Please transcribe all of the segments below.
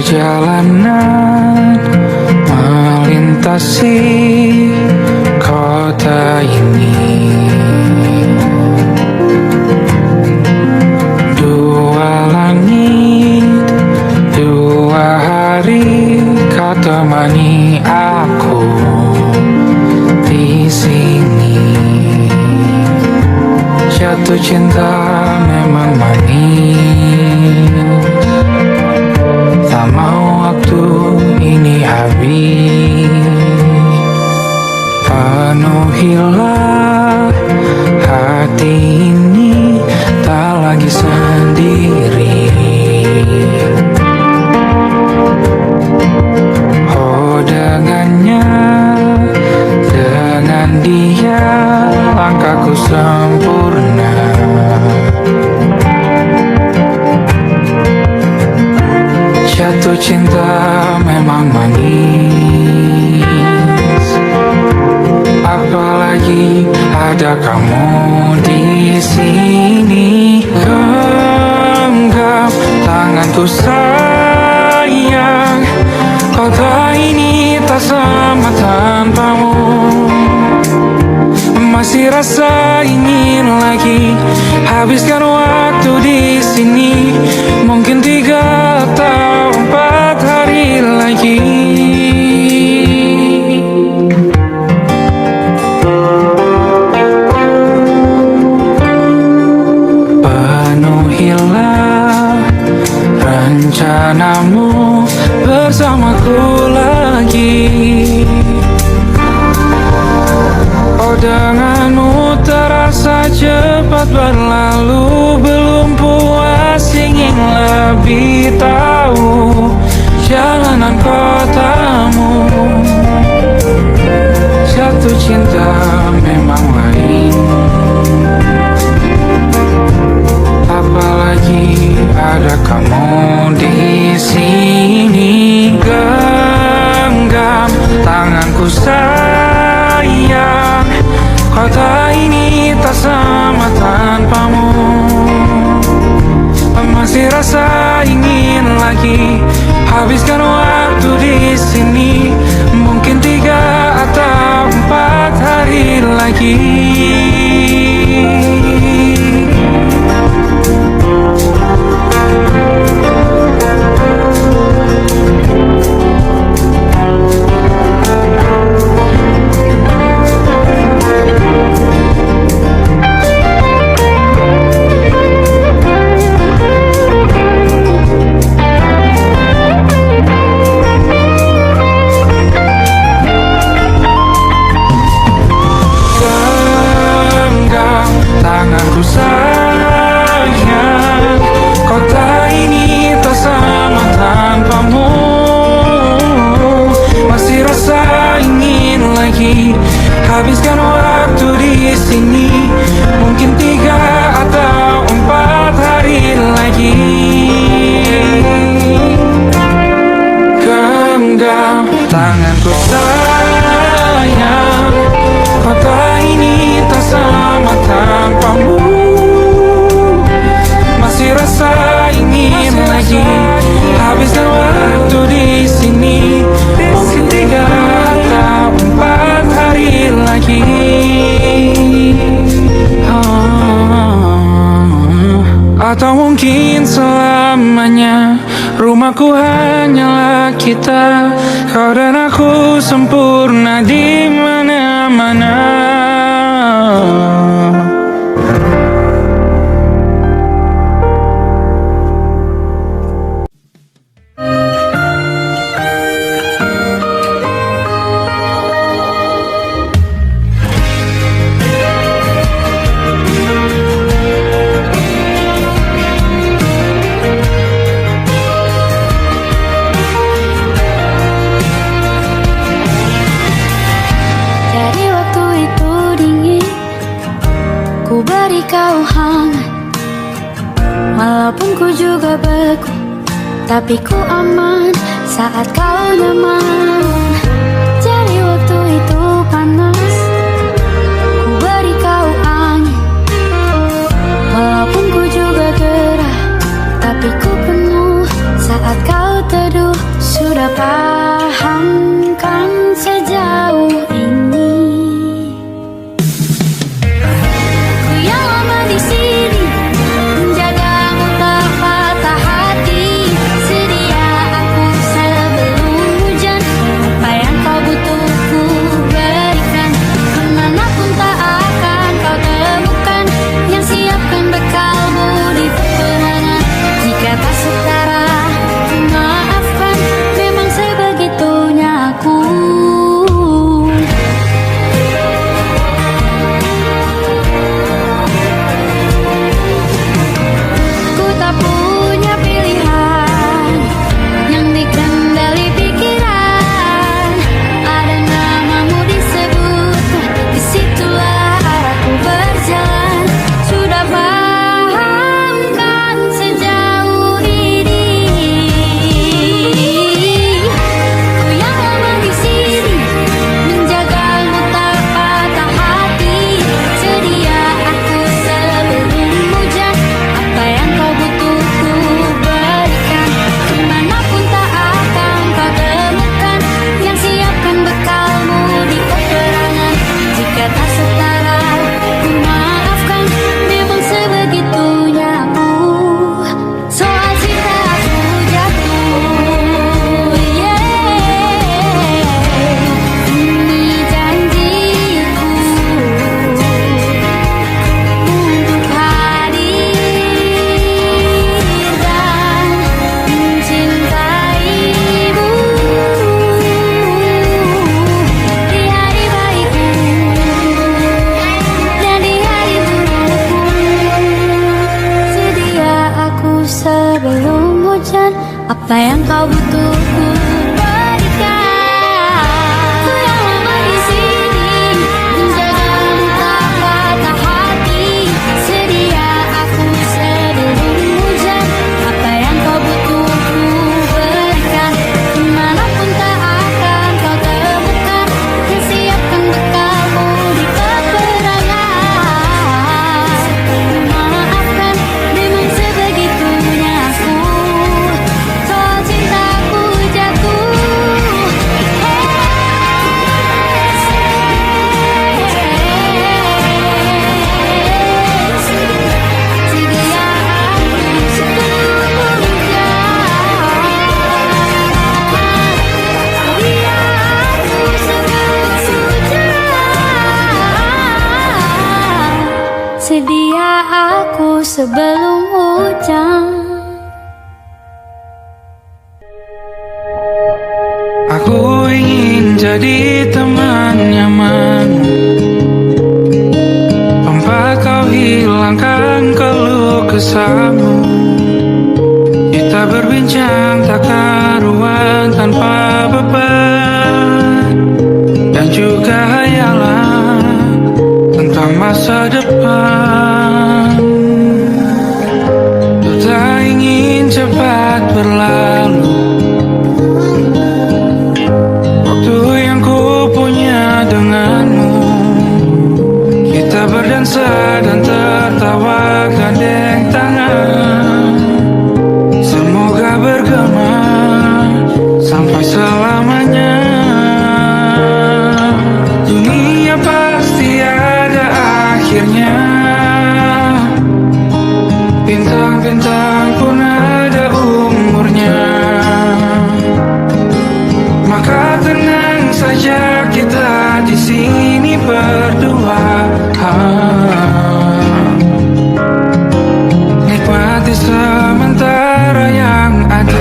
Perjalanan melintasi kota ini, dua langit, dua hari kau temani aku di sini. Jatuh cinta memang manis, tak mau waktu ini habis. Penuhilah hati ini, tak lagi sendiri. Oh dengannya, dengan dia langkahku sempurna. Jatuh cinta memang manis, apalagi ada kamu di sini. Genggam tanganku sayang, kota ini tak sama tanpamu. Masih rasa ingin lagi habiskan waktu di sini, mungkin 3 atau 4 hari lagi. Penuhilah rencanamu bersamaku lagi. Oh denganmu terasa cepat berlalu, belum puas ingin lebih tahu jalanan kotamu. Jatuh cinta memang lain, apalagi ada kamu di sini. Genggam tanganku sayang, kota ini tak sama tanpamu. Masih rasa ingin lagi habiskan waktu di sini, mungkin 3 atau 4 hari lagi. Tanganku sayang, kota ini tak sama tanpamu. Masih rasa ingin lagi habiskan waktu di sini, mungkin 3 atau 4 hari lagi. Genggam tanganku sayang, kota ini tak sama tanpamu. Masih rasa ingin lagi habiskan waktu di sini, mungkin 3 atau 4 hari lagi. Atau mungkin selamanya rumahku hanyalah kita, kau dan aku sempurna di mana-mana. Kau hangat, walaupun ku juga beku, tapi ku aman saat kau nyaman. Jadi waktu itu panas, ku beri kau angin, walaupun ku juga gerah, tapi ku penuh saat kau teduh. sebelum hujan. Aku ingin jadi teman nyamanmu, tempat kau hilangkan keluh kesahmu. Kita berbincang tak karuan tanpa beban, dan juga hayalan tentang masa depan. Ku tak ingin cepat berlalu waktu yang ku punya denganmu. Kita berdansa dan tertawa gandeng tangan, semoga bergema sampai selamanya. Dunia pasti ada akhirnya, bintang-bintang pun ada umurnya. Maka tenang saja kita di sini berdua, nikmati sementara yang ada.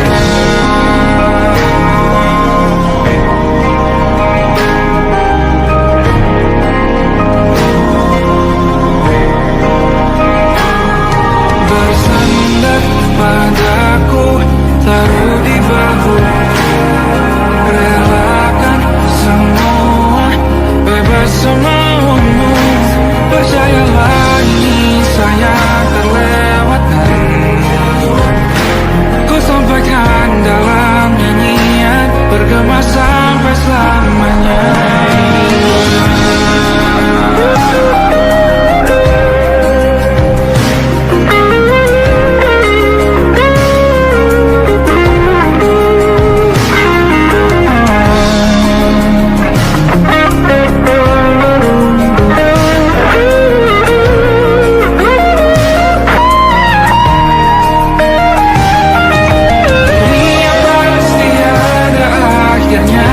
Bersandar padaku, taruh di bahu, relakan semua, bebas semaumu. Percayalah ini saya terlewatkan, ku sampaikan dalam nyanyian, bergema sampai selamanya. Dunia pasti ada akhirnya,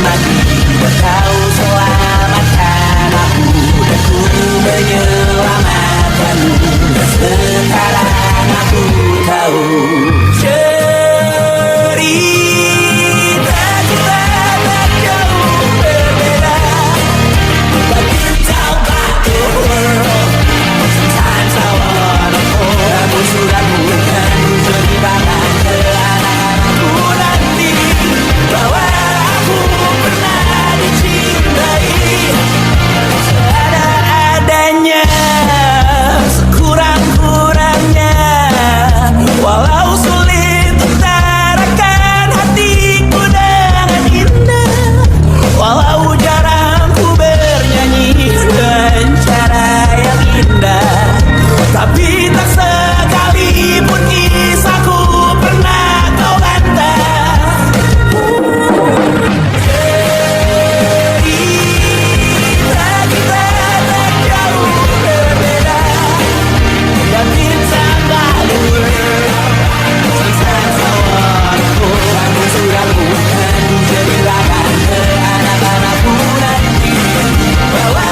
mati buat kau selamatkan aku, dan ku menyelamatkanmu. Dan sekarang aku tahu cerita kita tak jauh berbeda. But you talk about the world, sometimes I wanna hold. Namun sudah bukan jadi bahan ke anak-anakku nanti, bahwa aku pernah dicintai seadanya, sekurang-kurangnya. Walau sulit utarakan hatiku dengan indah, walau jarang ku bernyanyi dengan cara yang indah, tapi tak sekalipun kisahku pernah kau bantah. Cerita kita tak jauh berbeda, but it's about the world. Sometimes I wanna hold. Namun sudah bukan jadi bahan ke anak-anakku nanti, bahwa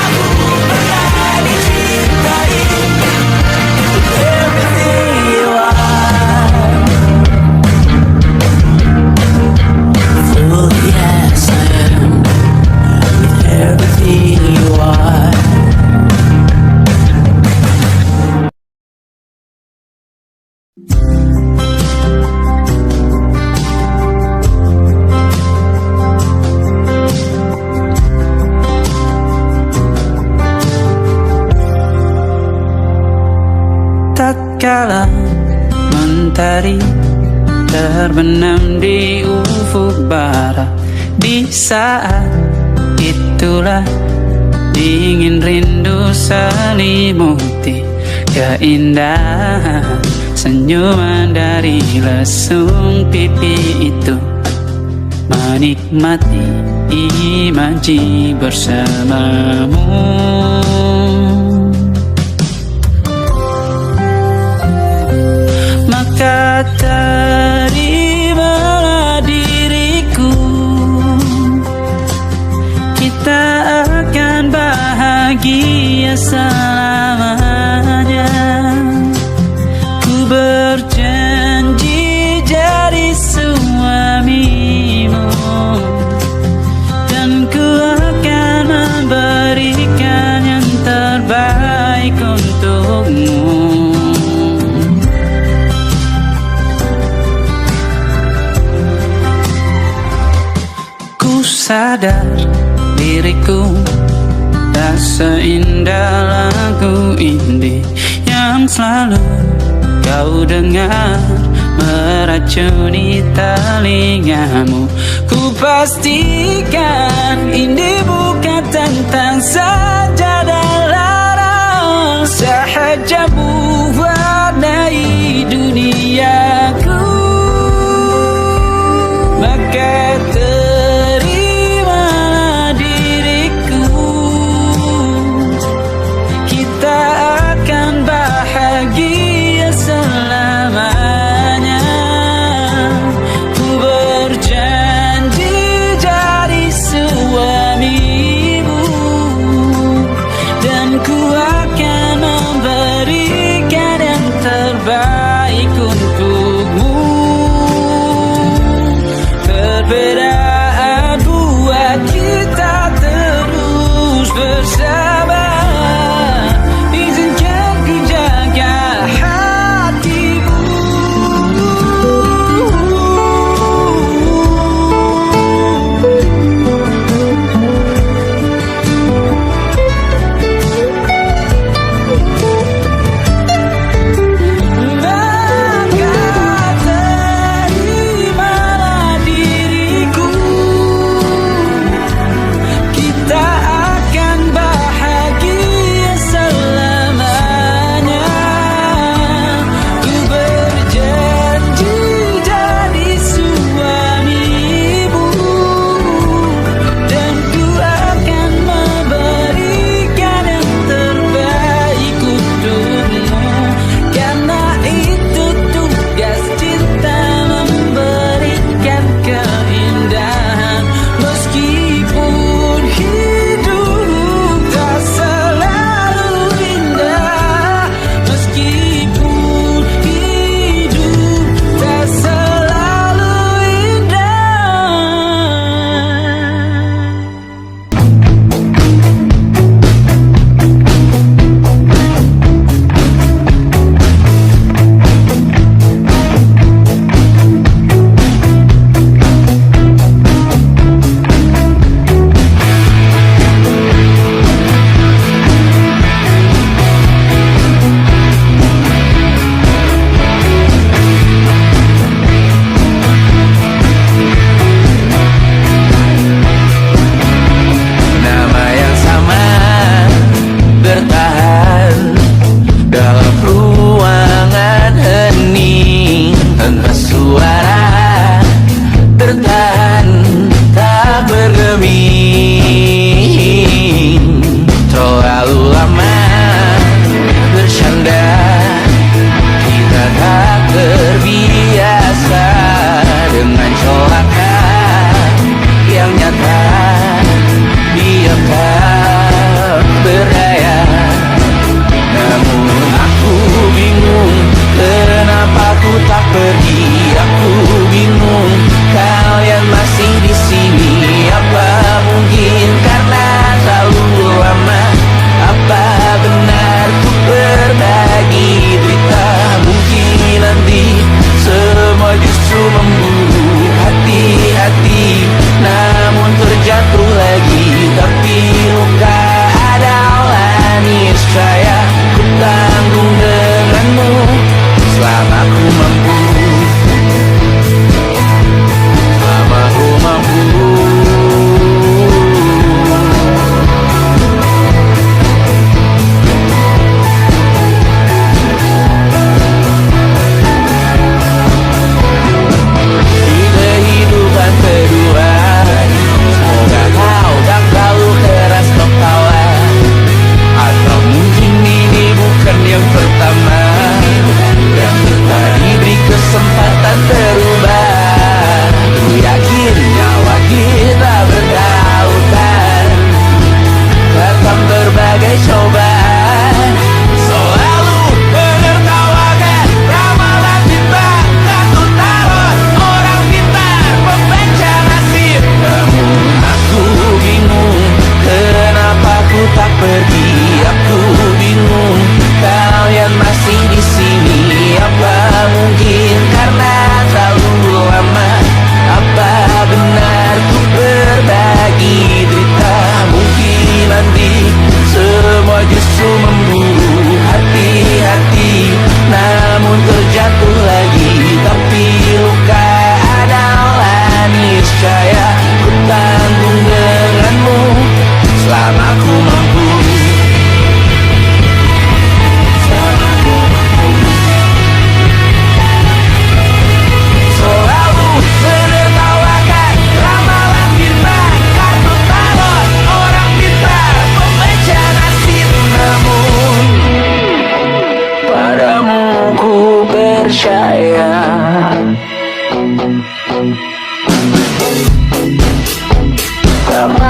aku pernah dicintai. Everything you are, full yes I am, with everything you are. Tak kala mentari terbenam di ufuk barat, di saat itulah dingin rindu selimuti keindahan senyuman dari lesung pipi itu, menikmati imaji bersamamu. Maka terimalah diriku, kita akan bahagia selamanya. Ku berjanji jadi suamimu, dan ku akan memberikan yang terbaik untukmu. Sadar diriku tak seindah lagu indie yang selalu kau dengar meracuni telingamu. Ku pastikan ini bukan tentang sajadah larang, sahaja mewarnai duniaku. Maka bahagia selamanya. Ku berjanji jadi suamimu, dan ku akan memberikan yang terbaik untukmu. Berbeda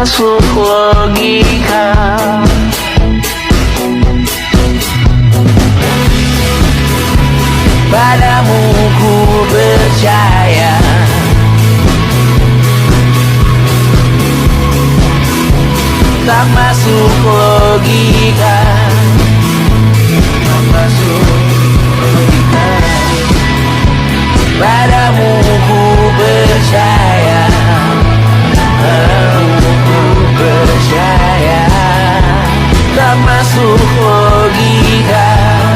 masuk logika. Padamu ku percaya, tak masuk logika, tak masuk logika. Padamu ku percaya, padamu ku percaya, tak masuk logika,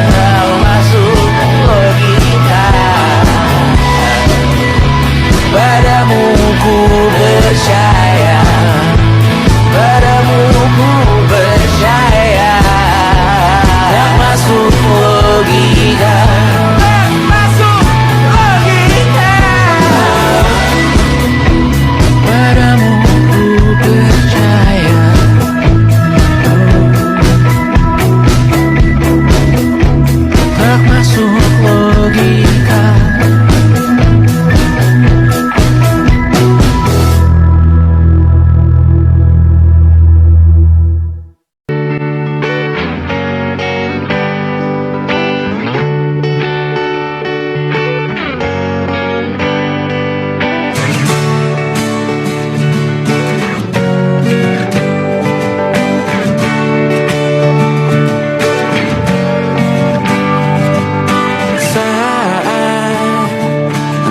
tak masuk logika. Padamu ku percaya, padamu ku percaya, tak masuk logika, tak masuk logika. Padamu ku percaya, tak masuk logika.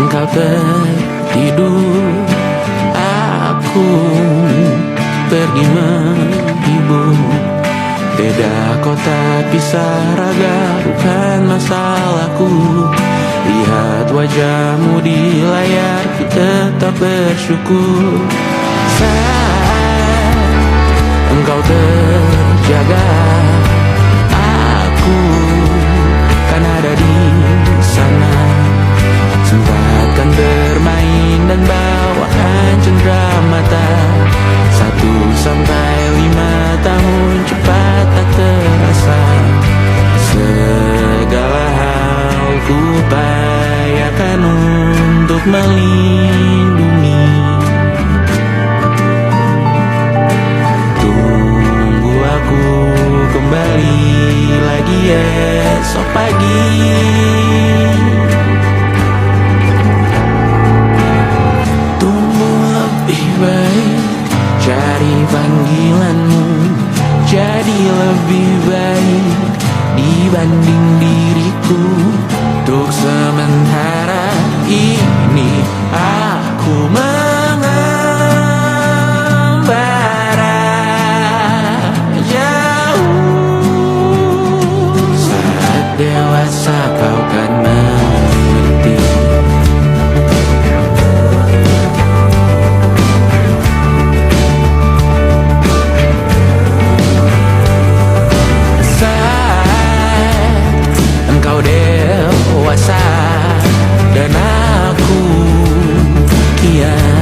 Engkau tertidur, aku pergi menghibur. Beda kota, pisah raga, bukan masalahku. Lihat wajahmu di layar, ku tetap bersyukur. Saat engkau terjaga, aku kan ada di sana. Sempatkan bermain dan bawakan cenderamata. 1 sampai 5 tahun cepat tak terasa. Segala hal ku upayakan untuk melindungi. Tunggu aku kembali lagi esok pagi. Cari panggilanmu jadi lebih baik dibanding diriku. Untuk sementara ini aku mengembara jauh. Saat dewasa kau kan mengerti. Dewasa dan aku kian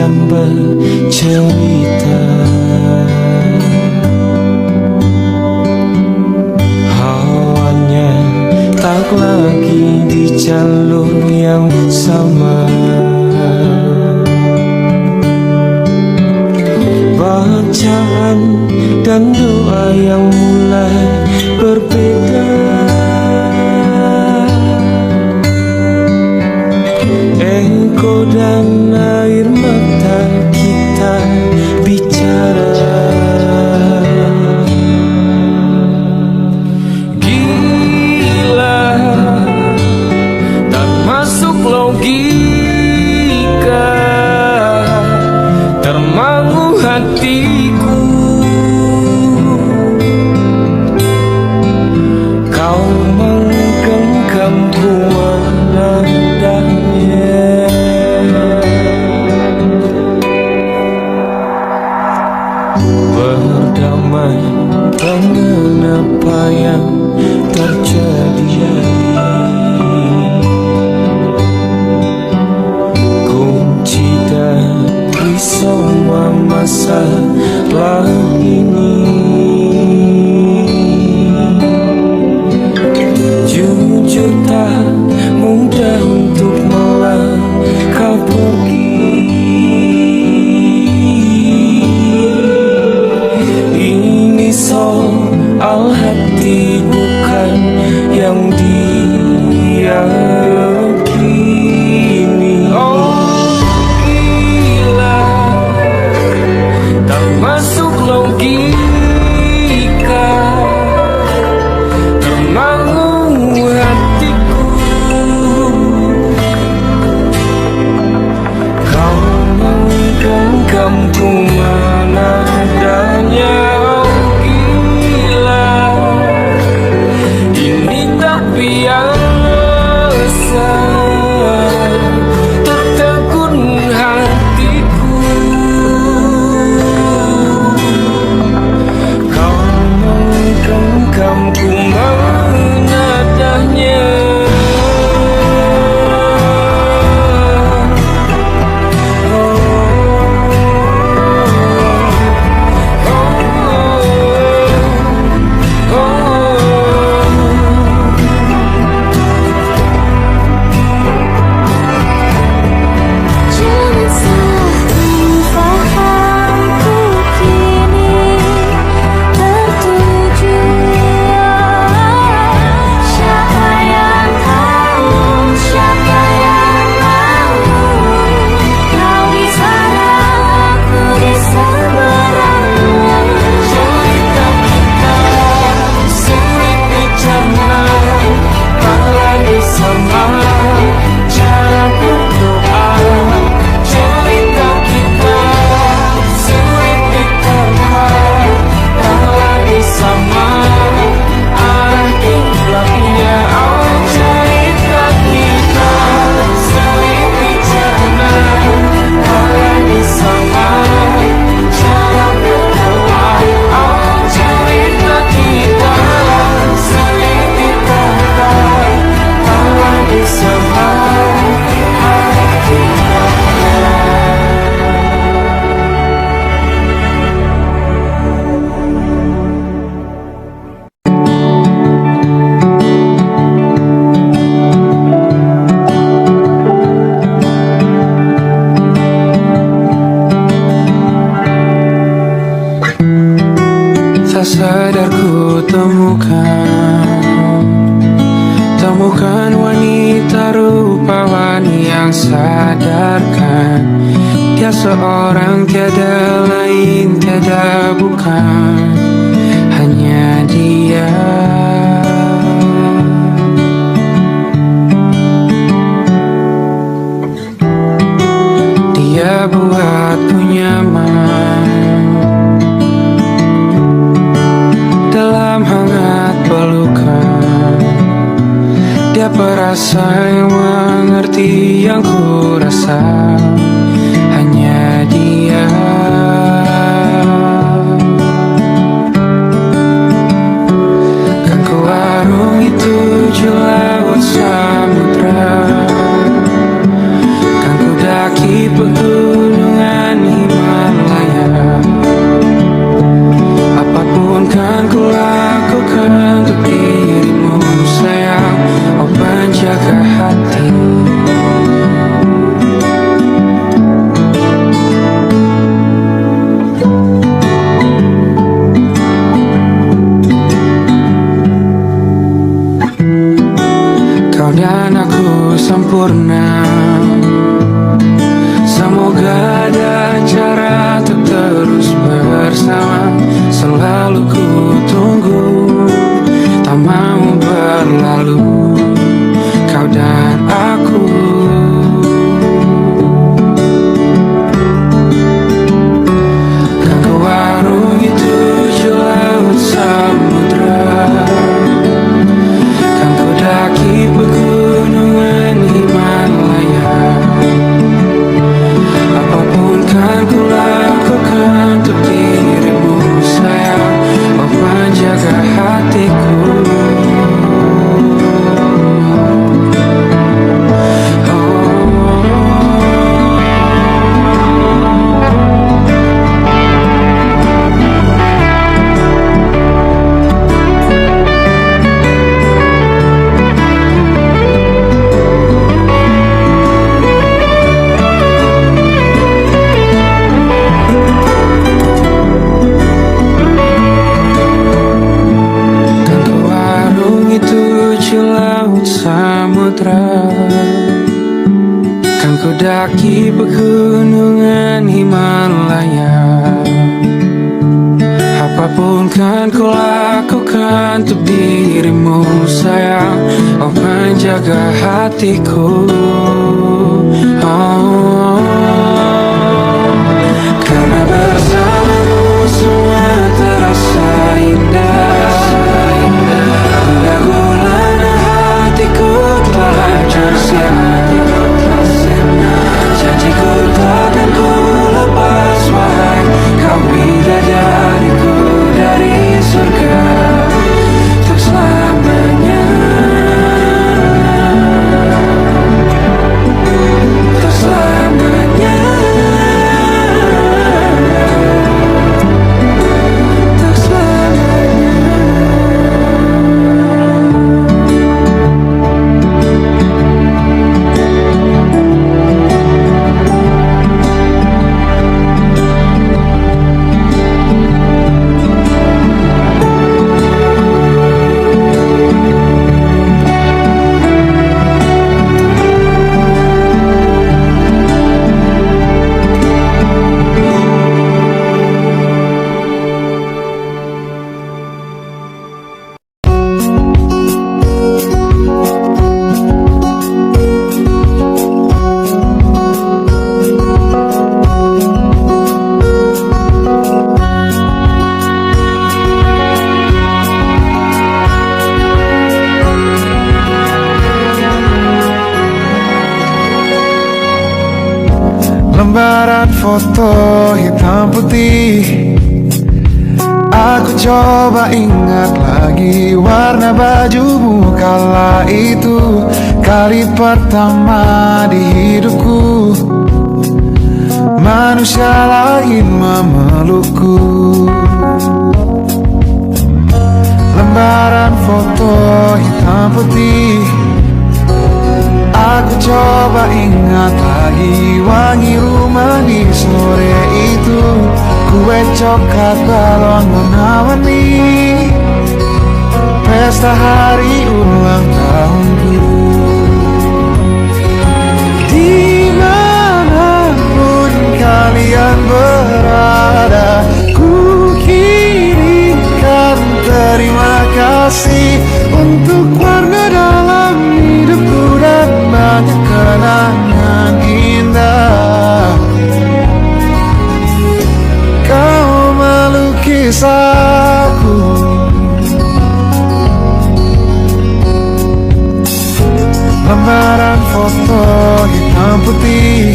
dan bercerita. Hawanya tak lagi di jalur yang sama. Bacaan dan doa yang mulai berbeda. Eko dan air mata kita bicara. Gila, tak masuk logika, termangu hatiku. Kau menggenggamku menandanya. Berdamai dengan apa yang terjadi. Kunci dari semua masalah ini, jujur tak mudah untuk melangkah pergi. Ini soal hati bukan yang diyakini. Oh gila, tak masuk logika, termangu hatiku. Kau menggenggamku menandanya. Oh gila, ini tak biasa, tertegun hatiku. Kau menggenggamku menadahnya. Jangan salahkan fahamku kini tertuju. Siapa yang tahu, siapa yang mahu. Kau di sana, aku di seberang. Cerita kita sulit dicerna, apalagi sama cara berdoa. Cerita kita sulit diterima, apalagi sama arti belakangnya. Oh cerita kita sulit dicerna, apalagi sama cara berdoa. Oh cerita kita sulit diterima, apalagi sama arti belakangnya. Tak sadar ku temukan wanita rupawan yang sadarkan. Dia seorang, tiada lain, tiada bukan, hanya dia. Dia buatku nyaman dalam hangat pelukan. Dia perasa yang mengerti yang ku rasa, hanya dia. Kan ku arungi 7 laut samudra, kan ku daki pegunungan Apapun kan ku lakukan untuk dirimu sayang, oh menjaga hatiku. Oh, karena bersamamu semua terasa indah. Bila gulana hatiku telah tersiap, janjiku takkan ku lepas, wahai kau bidadariku dari surga untuk selamanya, untuk selamanya, untuk selamanya. Lembaran foto hitam putih, aku coba ingat lagi warna bajumu kala itu. Kali pertama di hidupku manusia lain memelukku. Lembaran foto hitam putih, aku coba ingat lagi wangi rumah di sore itu. Kue coklat balon warna-warni, pesta hari ulang tahunku. Dimanapun kalian berada, ku kirimkan terima kasih untuk warna dalam hidupku dan banyak kenangan indah. Kau melukis aku, lembaran foto hitam putih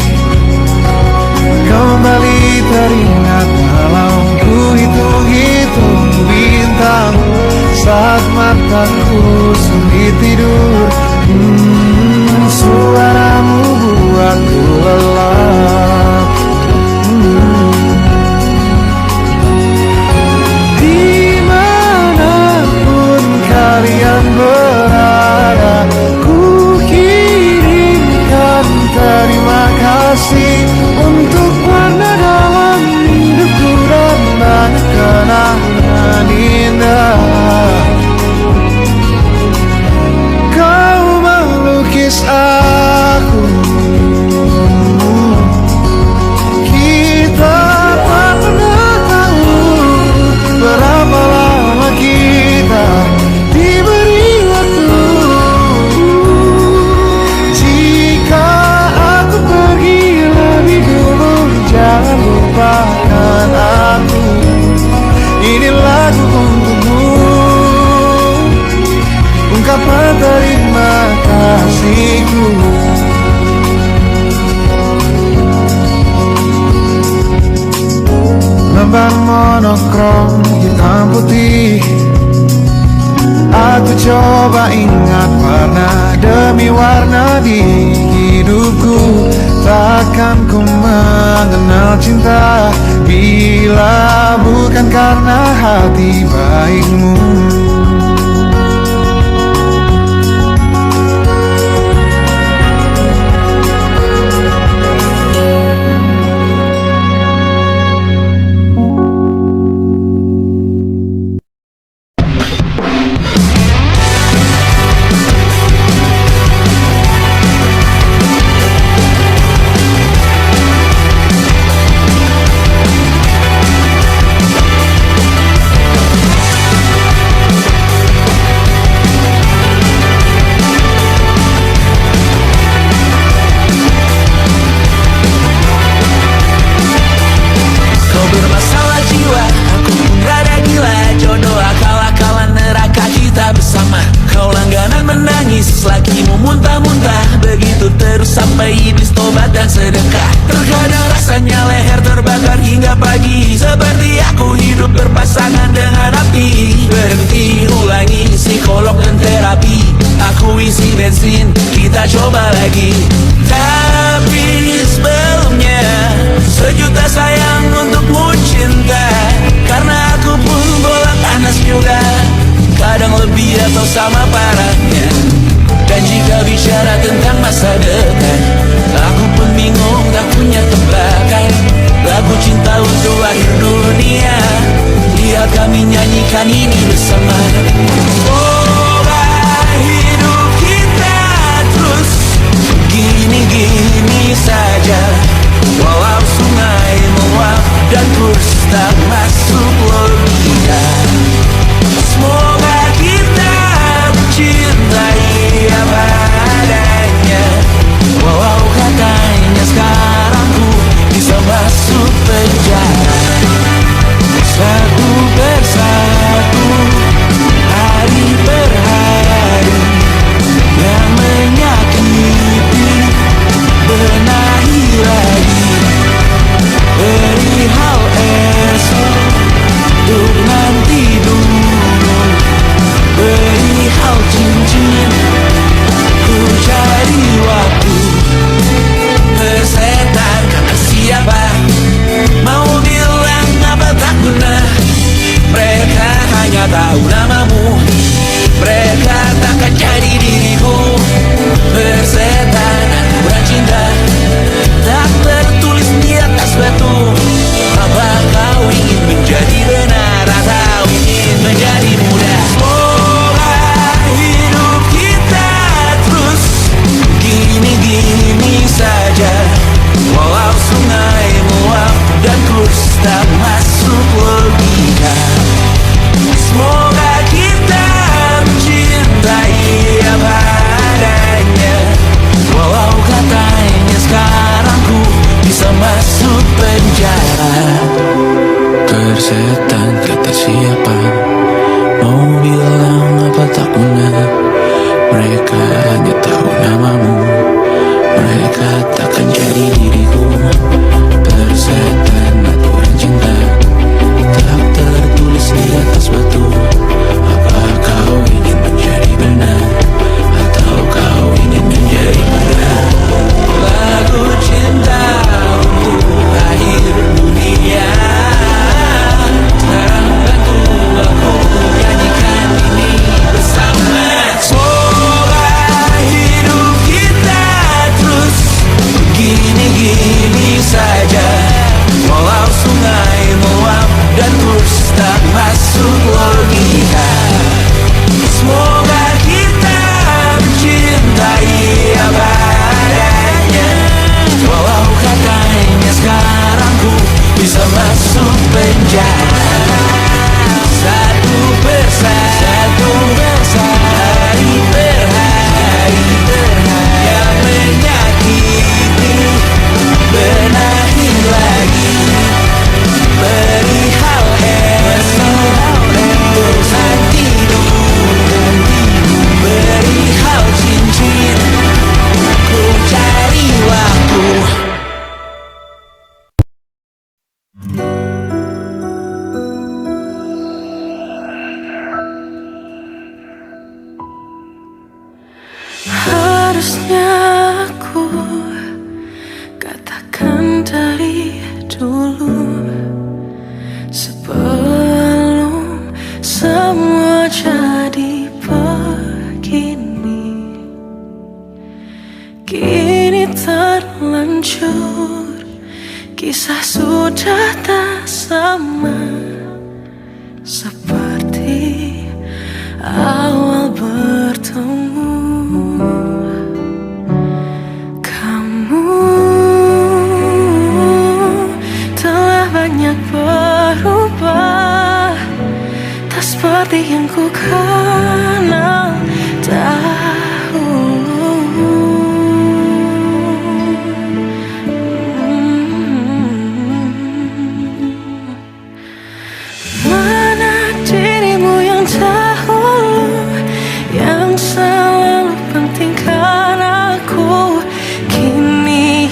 kembali teringat dalam ku hitung-hitung bintang saat mataku sulit tidur. Suaramu buatku lelap. Dimanapun kalian berada, ku kirimkan terima kasih untuk warna dalam hidupku dan banyak kenangan indah. Kau melukis aku, kita tak pernah tahu berapa lama kita diberi waktu. Jika aku pergi lebih dulu, jangan lupakan aku. Ini lagu untukmu, ungkapan terima kasihku. Lembar monokrom hitam putih, aku coba ingat warna demi warna di hidupku. Takkan ku mengenal cinta bila bukan karena hati baikmu. obat dan sedekah. Terkadang rasanya leher terbakar hingga pagi, seperti aku hidup berpasangan dengan api. Berhenti, ulangi psikolog dan terapi. Aku isi bensin, kita coba lagi. Tapi sebelumnya, sejuta sayang untukmu cinta. Karena aku pun bola panas juga, kadang lebih atau sama parahnya. Dan jika bicara tentang masa depan, aku pun bingung tak punya tebakan. Lagu cinta untuk akhir dunia, lihat kami nyanyikan ini bersama. Semoga hidup kita terus gini-gini saja, walau sungai meluap dan kurs tak masuk logika. Semoga kita mencintai apa adanya, walau katanya sekarang ku bisa masuk penjara. Satu persatu, hari per hari, yang menyakiti benahi lagi. Perihal esok, untuk nanti dulu. Perihal cincin, ku cari waktu. Persetan kata siapa, mau bilang apa tak guna. Mereka hanya tahu namamu, mereka takkan jadi diriku. Persetan aturan cinta, tak tertulis di atas batu. Apa kau ingin menjadi benar atau ingin menjadi muda? Semoga hidup kita terus gini-gini saja, walau sungai meluap dan kurs tak masuk logika. Semoga kita mencintai apa adanya, walau katanya sekarang ku bisa masuk penjara. Persetan kata siapa, mau bilang apa tak guna. Mereka hanya tahu namamu, mereka takkan jadi diriku. Persetan aturan cinta, tak tertulis di atas batu. Apa kau ingin menjadi benar, atau kau ingin menjadi muda? Lagu cinta untuk akhir dunia, sekarang bantu aku nyanyikan ini bersama. Semoga hidup kita terus gini-gini saja, walau sungai meluap dan kurs tak masuk logika. Semoga kita mencintai apa adanya, walau katanya sekarang ku bisa masuk penjara. Satu persatu, hari per hari, yang menyakiti benahi lagi. Perihal esok, untuk nanti dulu. Perihal cincin, ku cari waktu. Harusnya aku katakan dari dulu, sebelum semua jadi begini. Kini terlanjur, kisah sudah tak sama seperti awal bertemu. Kamu telah banyak berubah, tak seperti yang ku kenal dahulu. Mana dirimu yang dahulu, yang selalu pentingkan aku, kini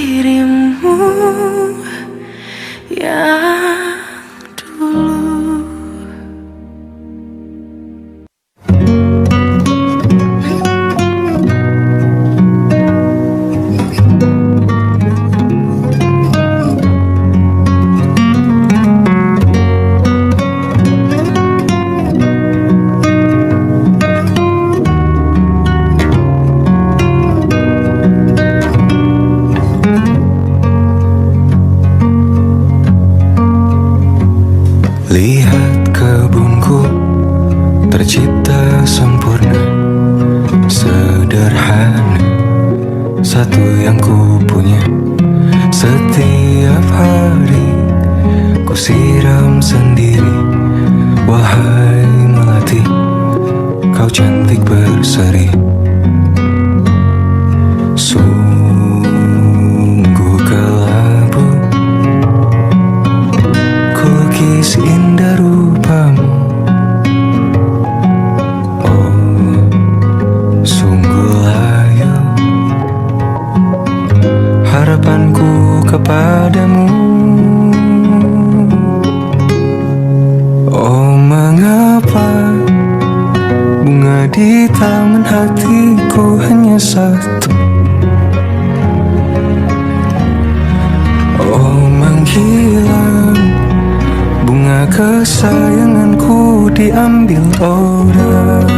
dirimu yang dulu. Lihat kebunku tercipta sempurna, sederhana, satu yang ku punya. Setiap hari ku siram sendiri. Wahai melati, kau cantik berseri. Sungguh kelabu kulukis indah rupamu. Oh, sungguh layu harapanku kepadamu. Oh, mengapa bunga di taman hatiku hanya satu? Oh, menghilang bunga kesayanganku diambil orang.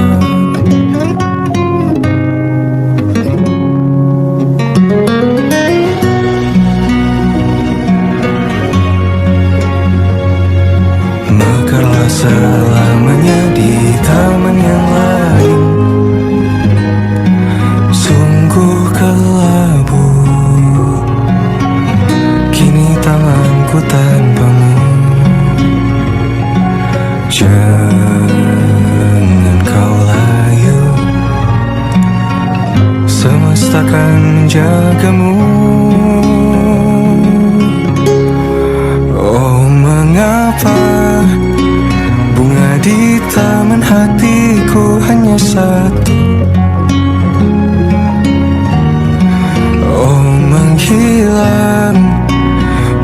Mekarlah selamanya di taman yang lain. Sungguh kelabu kini tamanku tanpamu. Jangan kau layu, semesta akan menjagamu. Oh, mengapa bunga di taman hatiku hanya satu? Oh, menghilang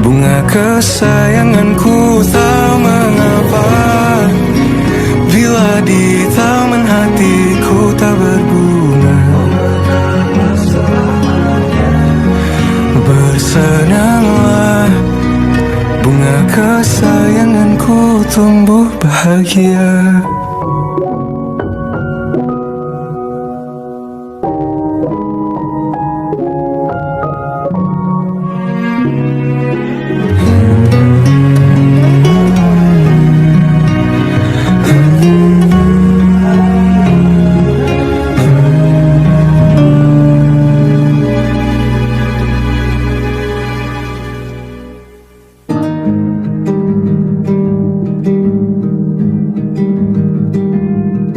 bunga kesayanganku, tak mengapa bila di taman hatiku tak berbunga. Bersenanglah bunga kesayanganku tumbuh bahagia.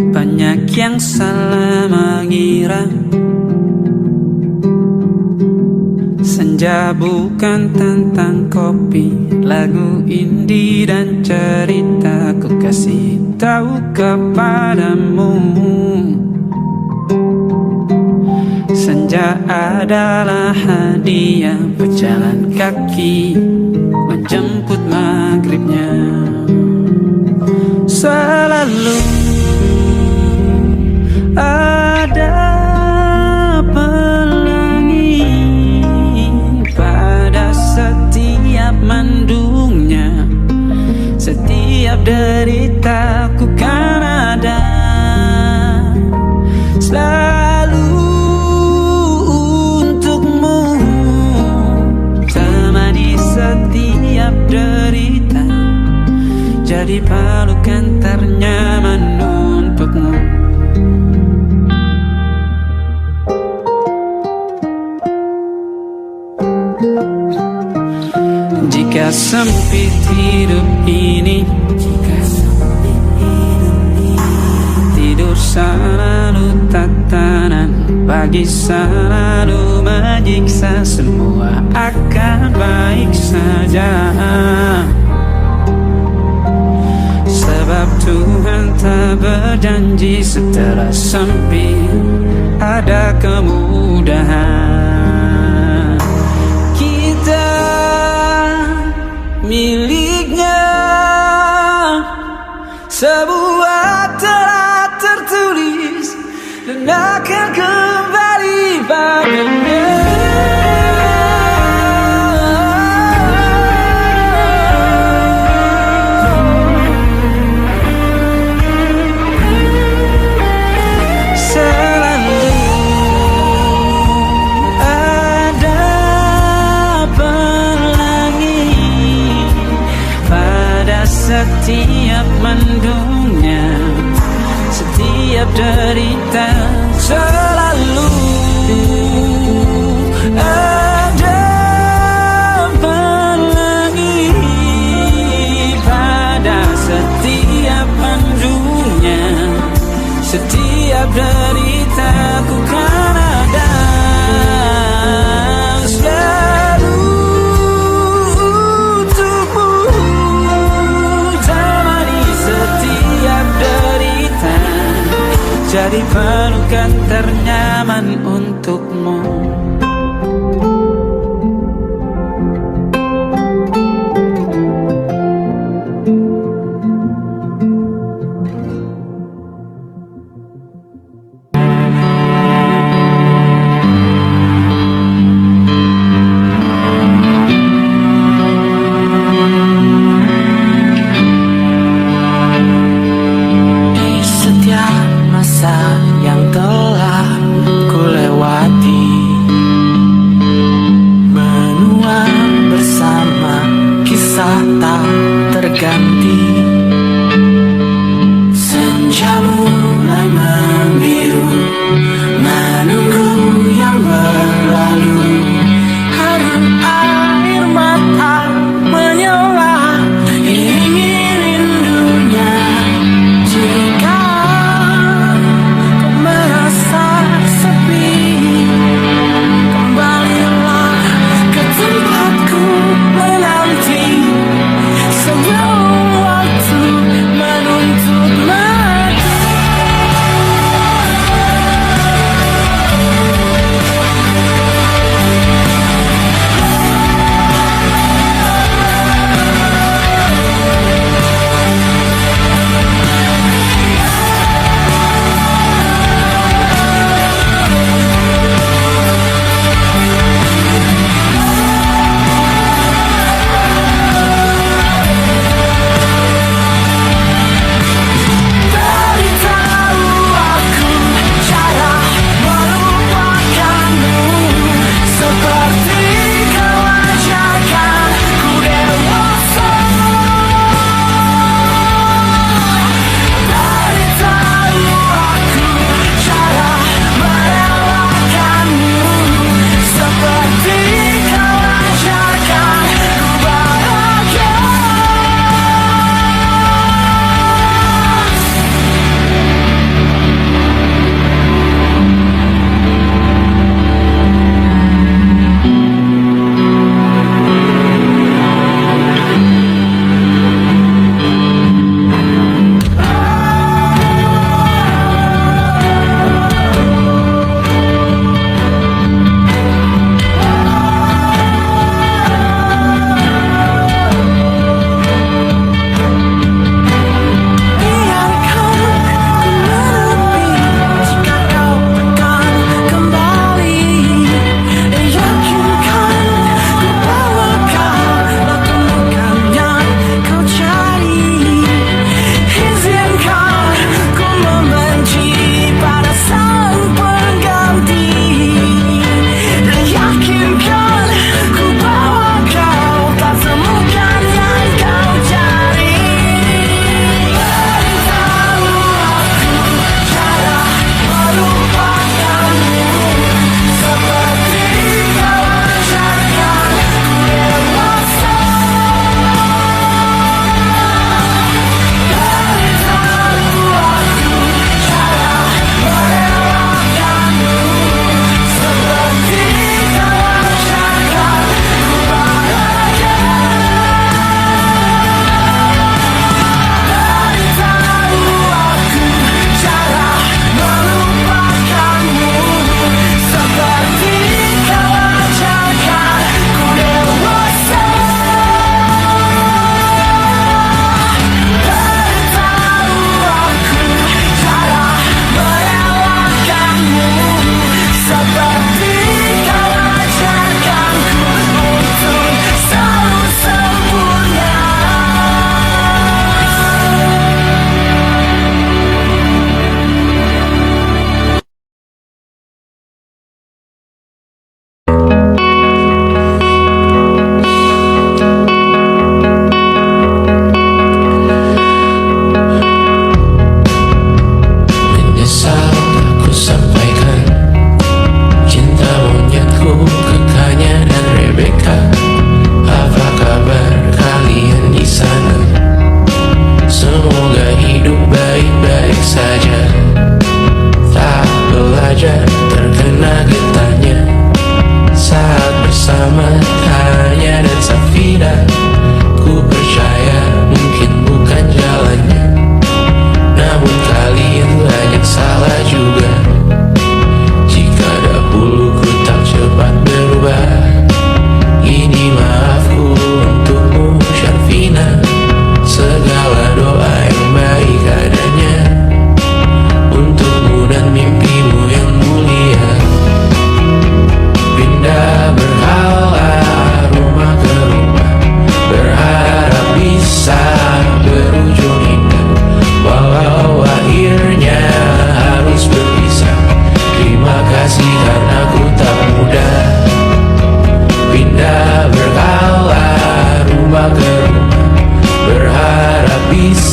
Banyak yang salah mengira senja bukan tentang kopi, lagu indie dan cerita. Ku kasih tahu kepadamu, senja adalah hadiah berjalan kaki menjemput maghribnya. Selalu ada pelangi pada setiap mendungnya. Setiap deritaku kan ada selalu untukmu, temani setiap derita, jadi pelukan ternyaman untukmu. Jika sempit hidup ini, tidur selalu tatanan, pagi selalu menyiksa, semua akan baik saja. Sebab Tuhan tak berjanji setelah sempit ada kemudahan. setiap mendungnya, setiap derita selalu ada pelangi pada setiap mendungnya, setiap derita ku kan ada selalu untukmu, temani setiap derita, jadi pelukan ternyaman untukmu. Di setiap masa yang telah ku lewati,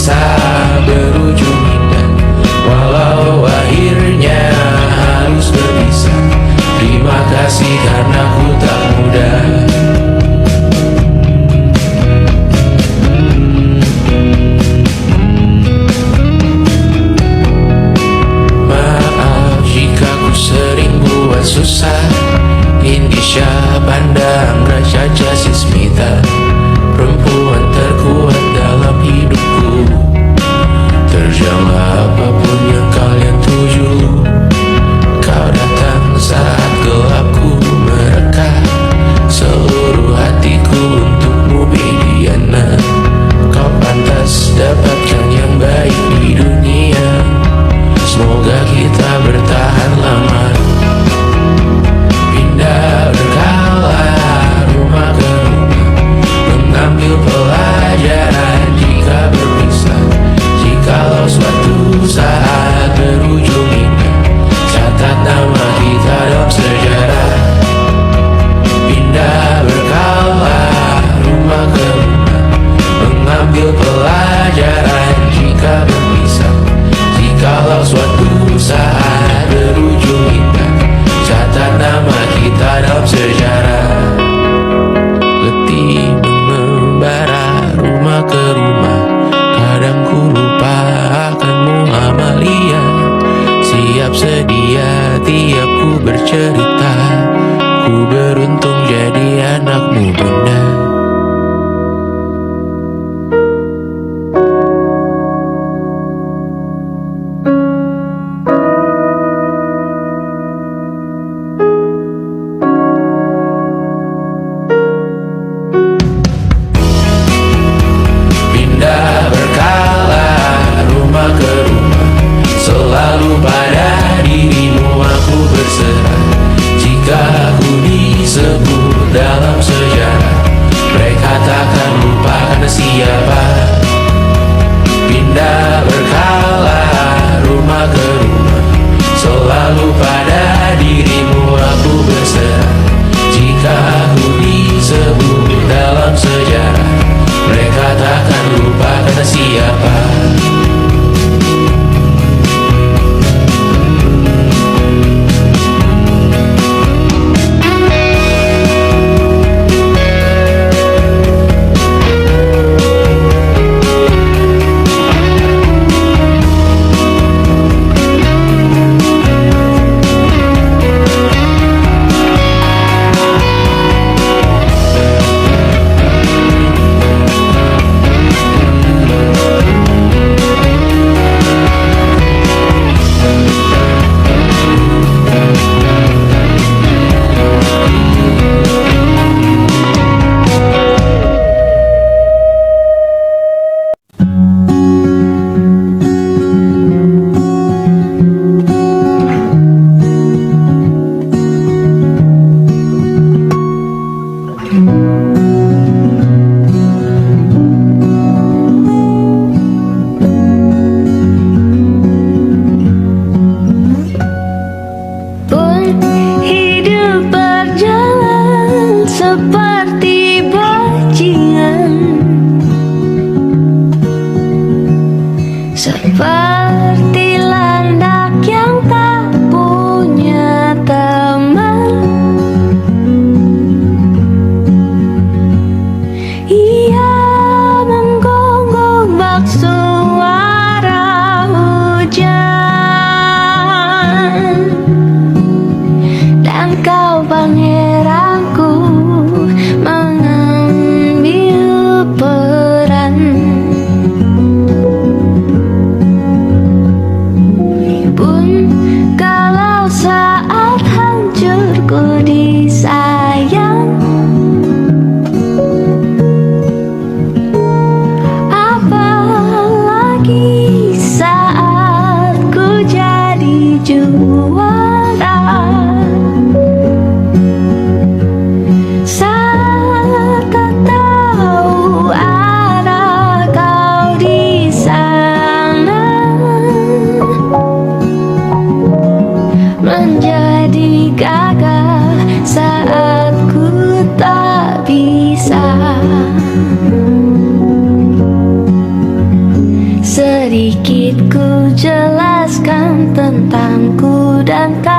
bisa berujung indah. Walau akhirnya harus berpisah, terima kasih karena ku tak mudah. Maaf jika ku sering buat susah. Indonesia pandang Raja Jasmita, perempuan terkuat dalam hidupku. Terjanglah apapun yang kalian tuju. Kau datang saat gelapku mereka, seluruh hatiku untukmu Mediana. Kau pantas dapatkan yang baik di dunia. Semoga kita bertahan lama. Pindah berkala rumah ke rumah, mengambil pelajaran jika berpisah. Jikalau suatu saat berujung indah, catat nama kita dalam sejarah. Pindah berkala rumah ke rumah, mengambil pelajaran jika berpisah. Jikalau suatu saat berujung indah, catat nama kita dalam sejarah. Letih mengembara rumah ke rumah, kadang ku lupa akanmu Amalia. Siap sedia tiap ku bercerita, ku beruntung jadi anakmu bunda. Pindah berkala rumah ke rumah, selalu pada dirimu aku berserah. Jika aku disebut dalam sejarah, mereka takkan lupa karena siapa. Pindah berkala rumah ke rumah, selalu pada dirimu aku berserah. Jika aku disebut dalam sejarah, mereka takkan lupa karena siapa. Hidup berjalan seperti bajingan, seperti landak yang tak punya teman. Ia menggonggong bak suara hujan, dan kau pangeranku mengambil peran. dan kau